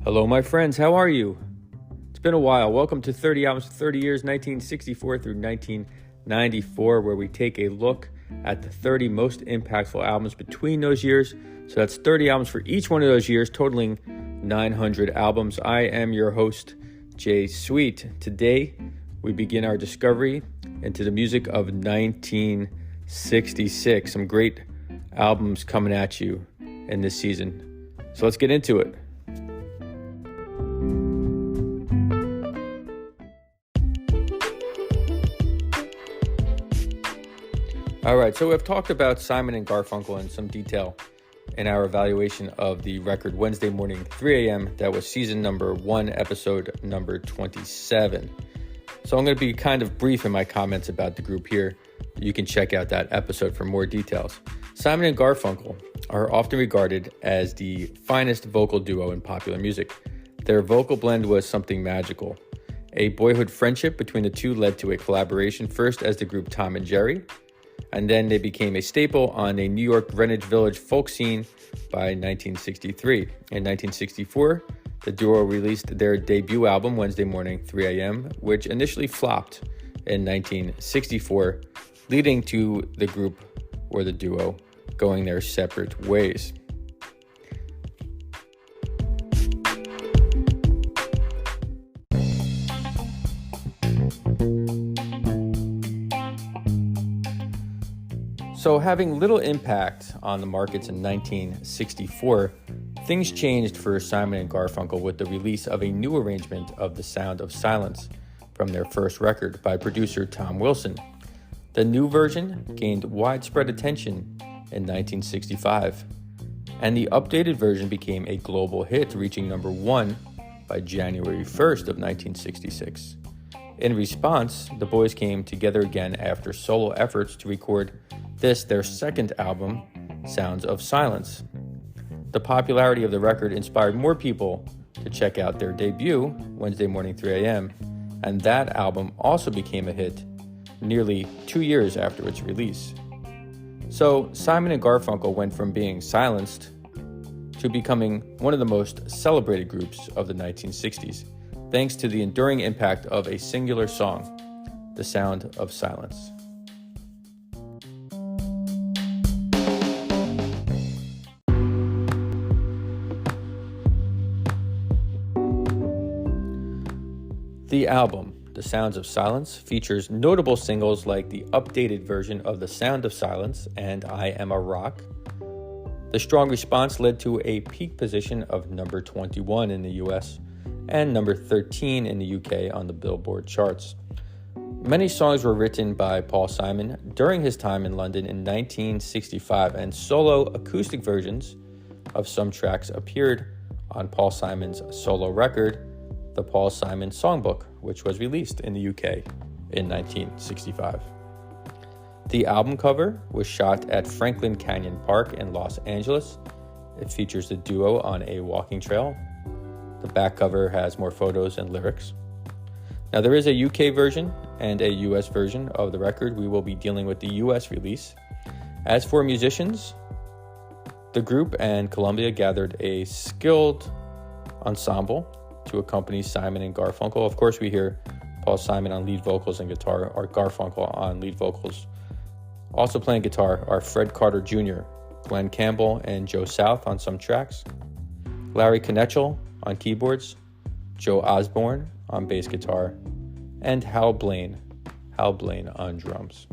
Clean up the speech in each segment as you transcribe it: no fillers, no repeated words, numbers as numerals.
Hello, my friends. How are you? It's been a while. Welcome to 30 Albums for 30 Years, 1964 through 1994, where we take a look at the 30 most impactful albums between those years. So that's 30 albums for each one of those years, totaling 900 albums. I am your host, Jay Sweet. Today, we begin our discovery into the music of 1966. Some great albums coming at you in this season. So let's get into it. All right, so we've talked about Simon and Garfunkel in some detail in our evaluation of the record Wednesday Morning, 3 a.m. That was season number 1, episode number 27. So I'm going to be kind of brief in my comments about the group here. You can check out that episode for more details. Simon and Garfunkel are often regarded as the finest vocal duo in popular music. Their vocal blend was something magical. A boyhood friendship between the two led to a collaboration, first as the group Tom and Jerry, and then they became a staple on a New York Greenwich Village folk scene by 1963. In 1964, the duo released their debut album, Wednesday Morning, 3 a.m., which initially flopped in 1964, leading to the group, or the duo, going their separate ways. So having little impact on the markets in 1964, things changed for Simon and Garfunkel with the release of a new arrangement of The Sound of Silence from their first record by producer Tom Wilson. The new version gained widespread attention in 1965, and the updated version became a global hit, reaching number 1 by January 1st of 1966. In response, the boys came together again after solo efforts to record their second album, Sounds of Silence. The popularity of the record inspired more people to check out their debut, Wednesday Morning, 3 a.m., and that album also became a hit nearly 2 years after its release. So Simon and Garfunkel went from being silenced to becoming one of the most celebrated groups of the 1960s, thanks to the enduring impact of a singular song, The Sound of Silence. The album, The Sounds of Silence, features notable singles like the updated version of The Sound of Silence and I Am a Rock. The strong response led to a peak position of number 21 in the US and number 13 in the UK on the Billboard charts. Many songs were written by Paul Simon during his time in London in 1965, and solo acoustic versions of some tracks appeared on Paul Simon's solo record, The Paul Simon Songbook, which was released in the UK in 1965. The album cover was shot at Franklin Canyon Park in Los Angeles. It features the duo on a walking trail. The back cover has more photos and lyrics. Now, there is a UK version and a US version of the record. We will be dealing with the US release. As for musicians, the group and Columbia gathered a skilled ensemble to accompany Simon and Garfunkel. Of course, we hear Paul Simon on lead vocals and guitar, or Garfunkel on lead vocals. Also playing guitar are Fred Carter Jr., Glenn Campbell, and Joe South on some tracks, Larry Knetchel on keyboards, Joe Osborne on bass guitar, and Hal Blaine on drums.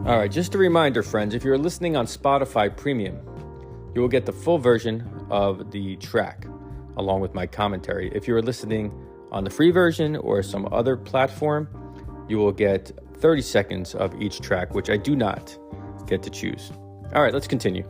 All right, just a reminder, friends, if you're listening on Spotify Premium, you will get the full version of the track along with my commentary. If you're listening on the free version or some other platform, you will get 30 seconds of each track, which I do not get to choose. All right, let's continue.